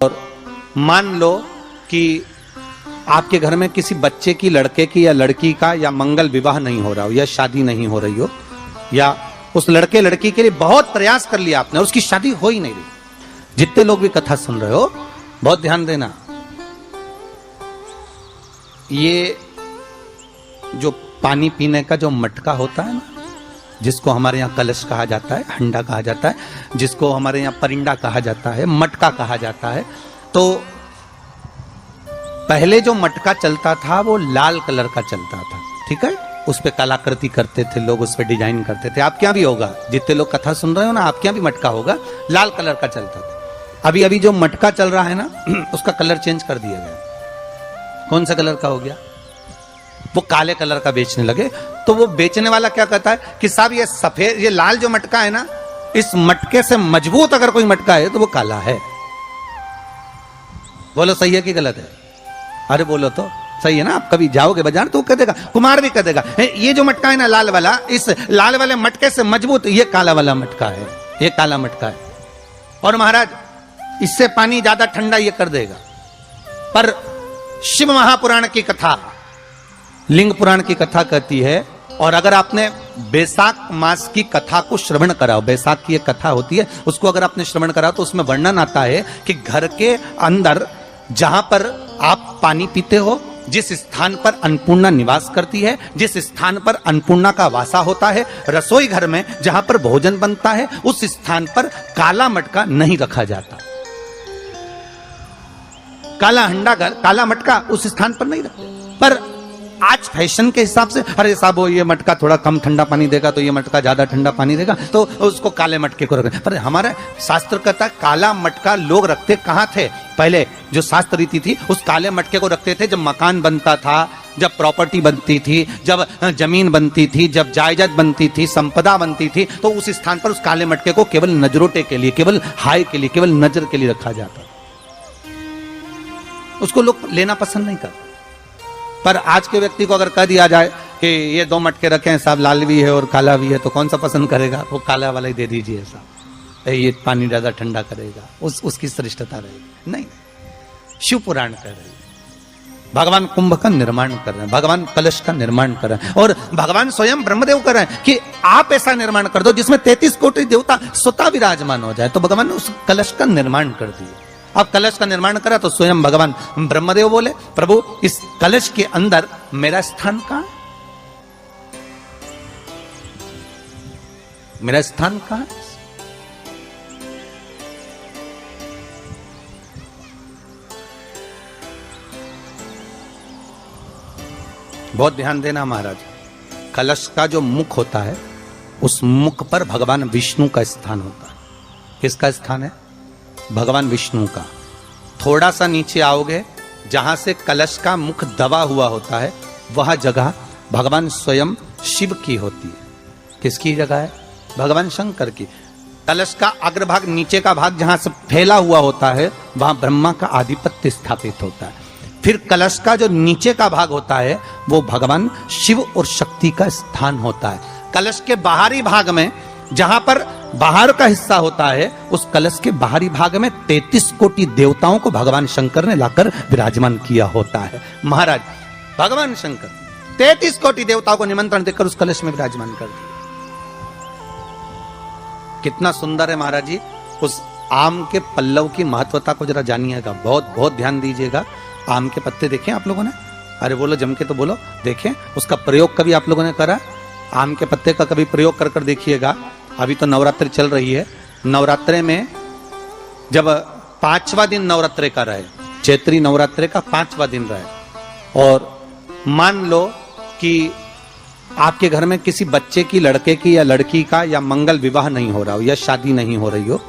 और मान लो कि आपके घर में किसी बच्चे की, लड़के की या लड़की का या मंगल विवाह नहीं हो रहा हो या शादी नहीं हो रही हो, या उस लड़के लड़की के लिए बहुत प्रयास कर लिया आपने और उसकी शादी हो ही नहीं रही। जितने लोग भी कथा सुन रहे हो बहुत ध्यान देना, ये जो पानी पीने का जो मटका होता है ना, जिसको हमारे यहाँ कलश कहा जाता है, हंडा कहा जाता है, जिसको हमारे यहाँ परिंडा कहा जाता है, मटका कहा जाता है, तो पहले जो मटका चलता था वो लाल कलर का चलता था, ठीक है। उस पे कलाकृति करते थे लोग, उस पे डिजाइन करते थे। आपके यहाँ भी होगा, जितने लोग कथा सुन रहे हो ना, आपके यहाँ भी मटका होगा, लाल कलर का चलता था। अभी अभी जो मटका चल रहा है ना, उसका कलर चेंज कर दिया गया। कौन सा कलर का हो गया? वो काले कलर का बेचने लगे। तो वो बेचने वाला क्या कहता है कि साहब ये सफेद, ये लाल जो मटका है ना, इस मटके से मजबूत अगर कोई मटका है तो वो काला है। बोलो सही है कि गलत है? अरे बोलो तो सही है ना। आप कभी जाओगे बाजार तो कह देगा, कुमार भी कह देगा, ये जो मटका है ना लाल वाला, इस लाल वाले मटके से मजबूत ये काला वाला मटका है, ये काला मटका है। और महाराज इससे पानी ज्यादा ठंडा ये कर देगा। पर शिव महापुराण की कथा, लिंग पुराण की कथा कहती है, और अगर आपने बैसाख मास की कथा को श्रवण कराओ, बैसाख की एक कथा होती है, उसको अगर आपने श्रवण कराओ तो उसमें वर्णन आता है कि घर के अंदर जहां पर आप पानी पीते हो, जिस स्थान पर अन्नपूर्णा निवास करती है, जिस स्थान पर अन्नपूर्णा का वासा होता है, रसोई घर में जहां पर भोजन बनता है, उस स्थान पर काला मटका नहीं रखा जाता। काला हंडा, काला मटका उस स्थान पर नहीं रखते। पर आज फैशन के हिसाब से, अरे साहब वो ये मटका थोड़ा कम ठंडा पानी देगा तो ये मटका ज्यादा ठंडा पानी देगा, तो उसको काले मटके को रखें। पर हमारा शास्त्र कहता है काला मटका लोग रखते कहाँ थे? पहले जो शास्त्र रीति थी, उस काले मटके को रखते थे जब मकान बनता था, जब प्रॉपर्टी बनती थी, जब जमीन बनती थी, जब जायदाद बनती थी, संपदा बनती थी, तो उस स्थान पर उस काले मटके को केवल नजरोटे के लिए, केवल हाय के लिए, केवल नजर के लिए रखा जाता। उसको लोग लेना पसंद नहीं करते। पर आज के व्यक्ति को अगर कह दिया जाए कि ये दो मटके रखे हैं साहब, लाल भी है और काला भी है, तो कौन सा पसंद करेगा? वो काला वाला ही दे दीजिए साहब, ये पानी ज्यादा ठंडा करेगा, उसकी श्रेष्ठता रहेगी। नहीं, शिव पुराण कह रहे हैं, भगवान कुंभ का निर्माण कर रहे हैं, भगवान कलश का निर्माण कर रहे हैं, और भगवान स्वयं ब्रह्मदेव कर रहे हैं कि आप ऐसा निर्माण कर दो जिसमें 33 कोटि देवता स्वतः विराजमान हो जाए। तो भगवान ने उस कलश का निर्माण कर दिया। अब कलश का निर्माण करा तो स्वयं भगवान ब्रह्मदेव बोले, प्रभु इस कलश के अंदर मेरा स्थान कहां है? मेरा स्थान कहां है? बहुत ध्यान देना महाराज, कलश का जो मुख होता है, उस मुख पर भगवान विष्णु का स्थान होता है। किसका स्थान है? भगवान विष्णु का। थोड़ा सा नीचे आओगे, जहां से कलश का मुख दबा हुआ होता है, वह जगह भगवान स्वयं शिव की होती है। किसकी जगह है? भगवान शंकर की। कलश का अग्रभाग, नीचे का भाग जहां से फैला हुआ होता है, वहां ब्रह्मा का आधिपत्य स्थापित होता है। फिर कलश का जो नीचे का भाग होता है, वो भगवान शिव और शक्ति का स्थान होता है। कलश के बाहरी भाग में, जहां पर बाहर का हिस्सा होता है, उस कलश के बाहरी भाग में 33 कोटि देवताओं को भगवान शंकर ने लाकर विराजमान किया होता है। महाराज भगवान शंकर 33 कोटि देवताओं को निमंत्रण देकर उस कलश में विराजमान कर दिया। कितना सुंदर है महाराज जी। उस आम के पल्लव की महत्वता को जरा जानिएगा, बहुत बहुत ध्यान दीजिएगा। आम के पत्ते देखे आप लोगों ने? अरे बोलो जम के तो बोलो, देखें। उसका प्रयोग कभी आप लोगों ने करा? आम के पत्ते का कभी प्रयोग कर कर देखिएगा। अभी तो नवरात्रि चल रही है, नवरात्रे में जब 5वां दिन नवरात्रे का रहे, चैत्री नवरात्रे का 5वां दिन रहे, और मान लो कि आपके घर में किसी बच्चे की, लड़के की या लड़की का या मंगल विवाह नहीं हो रहा हो या शादी नहीं हो रही हो,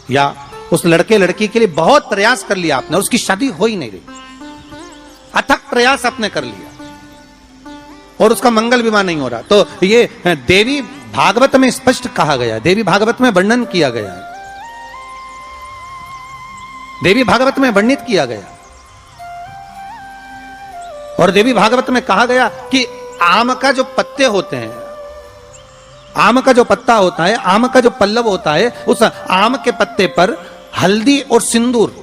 या उस लड़के लड़की के लिए बहुत प्रयास कर लिया आपने, उसकी शादी हो ही नहीं रही, अथक प्रयास आपने कर लिया और उसका मंगल विवाह नहीं हो रहा, तो ये देवी भागवत में स्पष्ट कहा गया, देवी भागवत में वर्णन किया गया है, देवी भागवत में वर्णित किया गया। और देवी भागवत में कहा गया कि आम का जो पत्ते होते हैं, आम का जो पत्ता होता है, आम का जो पल्लव होता है, उस आम के पत्ते पर हल्दी और सिंदूर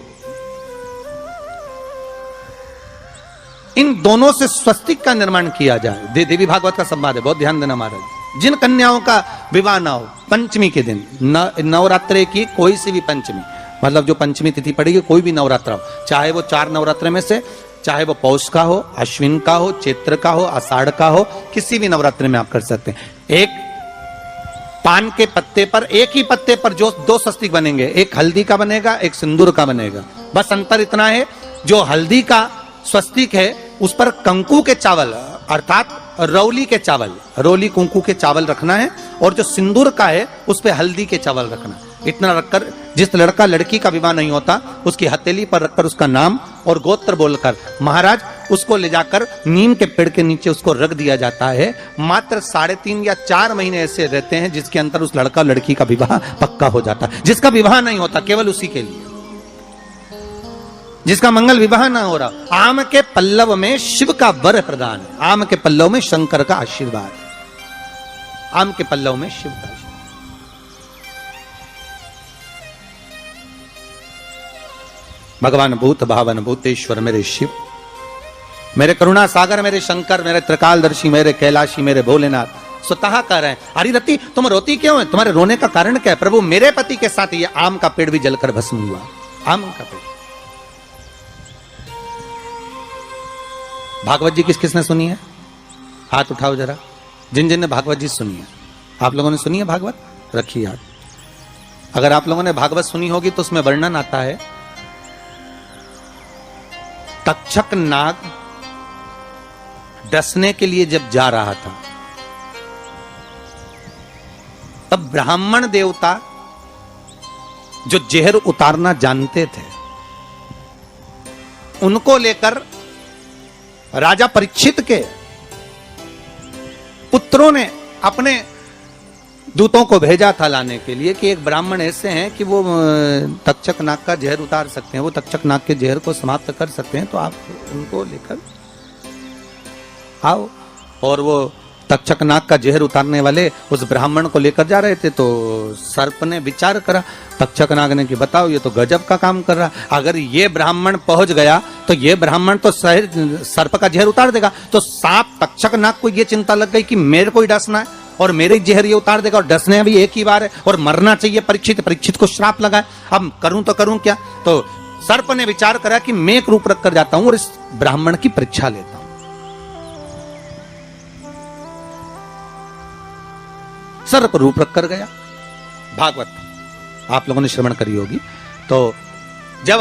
इन दोनों से स्वस्तिक का निर्माण किया जाए। देवी भागवत का संवाद है, बहुत ध्यान देना महाराज। जिन कन्याओं का विवाह ना हो पंचमी के दिन, नवरात्रे की कोई सी भी पंचमी, मतलब जो पंचमी तिथि पड़ेगी, कोई भी नवरात्र हो, चाहे वो 4 नवरात्र में से, चाहे वो पौष का हो, अश्विन का हो, चैत्र का हो, आषाढ़ का हो, किसी भी नवरात्र में आप कर सकते हैं। एक पान के पत्ते पर, एक ही पत्ते पर जो 2 स्वस्तिक बनेंगे, एक हल्दी का बनेगा, एक सिंदूर का बनेगा। बस अंतर इतना है, जो हल्दी का स्वस्तिक है उस पर कंकु के चावल अर्थात रौली के चावल, रौली कुंकू के चावल रखना है, और जो सिंदूर का है उस पे हल्दी के चावल रखना। इतना रखकर जिस लड़का लड़की का विवाह नहीं होता उसकी हथेली पर रखकर उसका नाम और गोत्र बोलकर महाराज उसको ले जाकर नीम के पेड़ के नीचे उसको रख दिया जाता है। मात्र 3.5 या 4 महीने ऐसे रहते हैं जिसके अंतर उस लड़का लड़की का विवाह पक्का हो जाता है। जिसका विवाह नहीं होता केवल उसी के लिए, जिसका मंगल विवाह ना हो रहा। आम के पल्लव में शिव का वर प्रदान है, आम के पल्लव में शंकर का आशीर्वाद, आम के पल्लव में शिव का आशीर्वाद। भगवान भूत भावन भूतेश्वर मेरे शिव, मेरे करुणा सागर, मेरे शंकर, मेरे त्रिकालदर्शी, मेरे कैलाशी, मेरे भोलेनाथ स्वतः कह रहे हैं, अरे रति तुम रोती क्यों है, तुम्हारे रोने का कारण क्या है? प्रभु मेरे पति के साथ ये आम का पेड़ भी जलकर भस्म हुआ। आम का पेड़। भागवत जी किस किसने सुनी है? हाथ उठाओ जरा, जिन जिन ने भागवत जी सुनी है। आप लोगों ने सुनी है भागवत? रखिए हाथ। अगर आप लोगों ने भागवत सुनी होगी तो उसमें वर्णन आता है, तक्षक नाग डसने के लिए जब जा रहा था तब ब्राह्मण देवता जो जहर उतारना जानते थे उनको लेकर राजा परीक्षित के पुत्रों ने अपने दूतों को भेजा था लाने के लिए कि एक ब्राह्मण ऐसे हैं कि वो तक्षक नाग का जहर उतार सकते हैं, वो तक्षक नाग के जहर को समाप्त कर सकते हैं, तो आप उनको लेकर आओ। और वो तक्षक नाग का जहर उतारने वाले उस ब्राह्मण को लेकर जा रहे थे। तो सर्प ने विचार करा, तक्षक नाग ने कि बताओ ये तो गजब का काम कर रहा, अगर ये ब्राह्मण पहुंच गया तो ये ब्राह्मण तो सर्प का जहर उतार देगा। तो सांप तक्षक नाग को ये चिंता लग गई कि मेरे को ही डसना है और मेरे जहर ये उतार देगा, और डसने भी एक ही बार है और मरना चाहिए परीक्षित को श्राप लगा है, अब करूं तो करूं क्या। तो सर्प ने विचार करा कि मैं एक रूप रख कर जाता हूं और इस ब्राह्मण की परीक्षा लेता हूं। सर्प रूप रख कर गया। भागवत आप लोगों ने श्रवण करी होगी। तो जब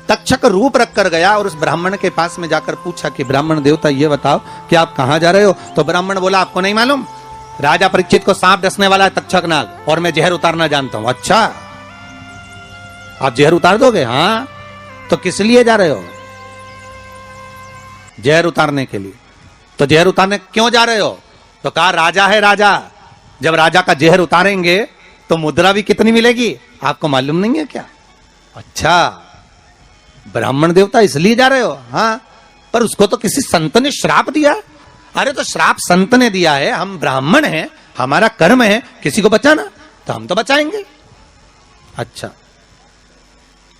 तक्षक रूप रख कर गया और उस ब्राह्मण के पास में जाकर पूछा कि ब्राह्मण देवता ये बताओ कि आप कहां जा रहे हो? तो ब्राह्मण बोला आपको नहीं मालूम, राजा परीक्षित को सांप डसने वाला है तक्षक नाग और मैं जहर उतारना जानता हूं। अच्छा आप जहर उतार दोगे? हाँ। तो किस लिए जा रहे हो? जहर उतारने के लिए। तो जहर उतारने क्यों जा रहे हो? तो कहा राजा है राजा, जब राजा का जहर उतारेंगे तो मुद्रा भी कितनी मिलेगी आपको मालूम नहीं है क्या? अच्छा ब्राह्मण देवता इसलिए जा रहे हो? हाँ। पर उसको तो किसी संत ने श्राप दिया। अरे तो श्राप संत ने दिया है, हम ब्राह्मण हैं, हमारा कर्म है किसी को बचाना, तो हम तो बचाएंगे। अच्छा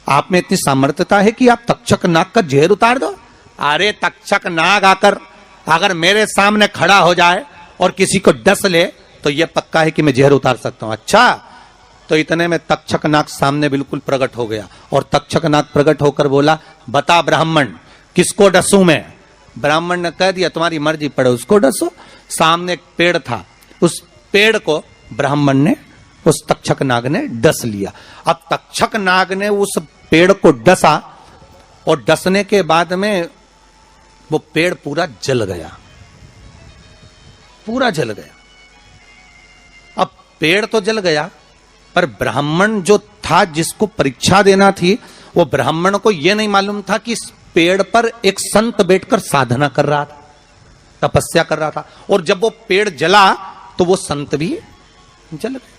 आप में इतनी सामर्थ्यता है कि आप तक्षक नाग का जहर उतार दो? अरे तक्षक नाग आकर अगर मेरे सामने खड़ा हो जाए और किसी को डस ले तो यह पक्का है कि मैं जहर उतार सकता हूं। अच्छा तो इतने में तक्षक नाग सामने बिल्कुल प्रकट हो गया और तक्षक नाग प्रकट होकर बोला बता ब्राह्मण किसको डसूं मैं? ब्राह्मण ने कह दिया तुम्हारी मर्जी पड़े उसको डसो। सामने एक पेड़ था, उस पेड़ को ब्राह्मण ने उस तक्षक नाग ने डस लिया। अब तक्षक नाग ने उस पेड़ को डसा और डसने के बाद में वो पेड़ पूरा जल गया, पूरा जल गया। अब पेड़ तो जल गया पर ब्राह्मण जो था जिसको परीक्षा देना थी वो ब्राह्मण को यह नहीं मालूम था कि इस पेड़ पर एक संत बैठकर साधना कर रहा था, तपस्या कर रहा था, और जब वो पेड़ जला तो वो संत भी जल गया,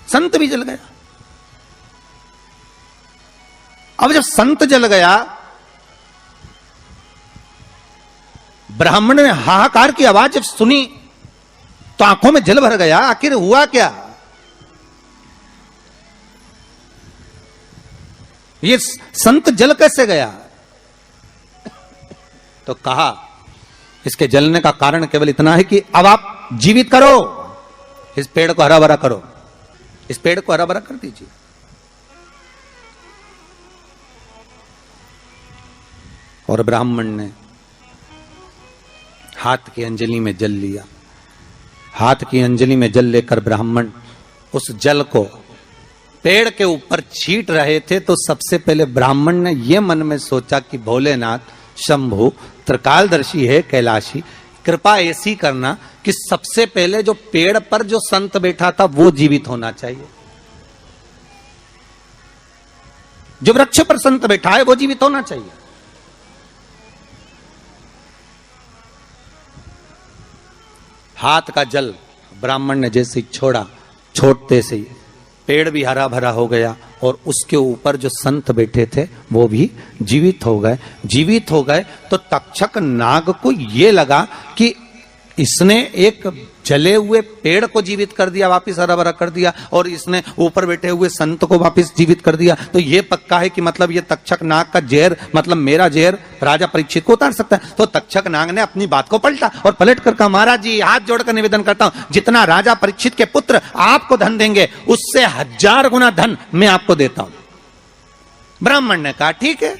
संत भी जल गया। अब जब संत जल गया ब्राह्मण ने हाहाकार की आवाज जब सुनी तो आंखों में जल भर गया। आखिर हुआ क्या? ये संत जल कैसे गया? तो कहा इसके जलने का कारण केवल इतना है कि अब आप जीवित करो, इस पेड़ को हरा भरा करो, इस पेड़ को हरा भरा कर दीजिए। और ब्राह्मण ने हाथ की अंजलि में जल लिया। हाथ की अंजलि में जल लेकर ब्राह्मण उस जल को पेड़ के ऊपर छींट रहे थे, तो सबसे पहले ब्राह्मण ने यह मन में सोचा कि भोलेनाथ, शंभु, त्रिकालदर्शी है, कैलाशी, कृपा ऐसी करना कि सबसे पहले जो पेड़ पर जो संत बैठा था वो जीवित होना चाहिए। जो वृक्ष पर संत बैठा है वो जीवित होना चाहिए। हाथ का जल ब्राह्मण ने जैसे छोड़ा, छोड़ते से पेड़ भी हरा भरा हो गया और उसके ऊपर जो संत बैठे थे वो भी जीवित हो गए। जीवित हो गए तो तक्षक नाग को ये लगा कि इसने एक जले हुए पेड़ को जीवित कर दिया, वापिस हरा भरा कर दिया, और इसने ऊपर बैठे हुए संत को वापिस जीवित कर दिया, तो ये पक्का है कि मतलब ये तक्षक नाग का जहर, मतलब मेरा जहर राजा परीक्षित को उतार सकता है। तो तक्षक नाग ने अपनी बात को पलटा और पलट कर कहा, महाराज जी हाथ जोड़कर निवेदन करता हूं, जितना राजा परीक्षित के पुत्र आपको धन देंगे उससे 1000 गुना धन मैं आपको देता हूं। ब्राह्मण ने कहा ठीक है,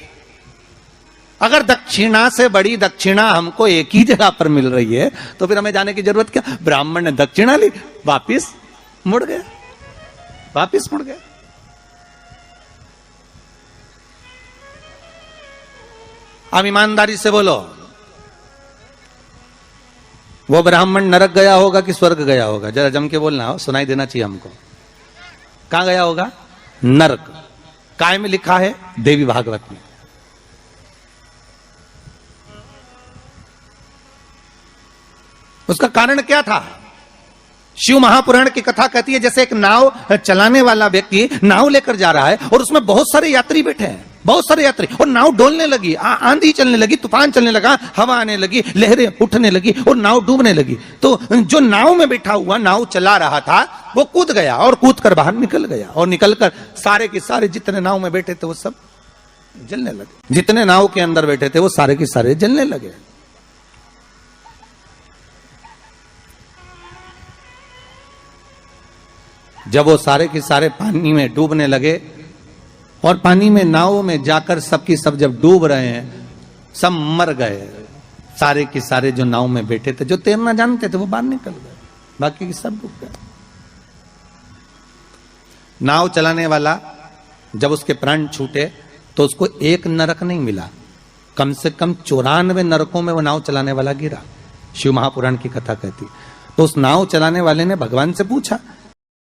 अगर दक्षिणा से बड़ी दक्षिणा हमको एक ही जगह पर मिल रही है तो फिर हमें जाने की जरूरत क्या। ब्राह्मण ने दक्षिणा ली, वापिस मुड़ गया, वापिस मुड़ गया। अब ईमानदारी से बोलो, वो ब्राह्मण नरक गया होगा कि स्वर्ग गया होगा? जरा जम के बोलना हो, सुनाई देना चाहिए हमको। कहां गया होगा? नरक। काय में लिखा है? देवी भागवत में। उसका कारण क्या था? शिव महापुराण की कथा कहती है जैसे एक नाव चलाने वाला व्यक्ति नाव लेकर जा रहा है और उसमें बहुत सारे यात्री बैठे हैं, बहुत सारे यात्री, और नाव डोलने लगी, आंधी चलने लगी, तूफान चलने लगा, हवा आने लगी, लहरें उठने लगी और नाव डूबने लगी। तो जो नाव में बैठा हुआ नाव चला रहा था वो कूद गया और कूद कर बाहर निकल गया, और निकलकर सारे के सारे जितने नाव में बैठे थे वो सब जलने लगे। जितने नाव के अंदर बैठे थे वो सारे के सारे जलने लगे। जब वो सारे के सारे पानी में डूबने लगे और पानी में नाव में जाकर सबकी सब जब डूब रहे हैं, सब मर गए, सारे के सारे जो नाव में बैठे थे, जो तैरना जानते थे वो बाहर निकल गए, बाकी के सब डूब गए। नाव चलाने वाला जब उसके प्राण छूटे तो उसको एक नरक नहीं मिला, कम से कम 94 नरकों में वो नाव चलाने वाला गिरा। शिव महापुराण की कथा कहती। तो उस नाव चलाने वाले ने भगवान से पूछा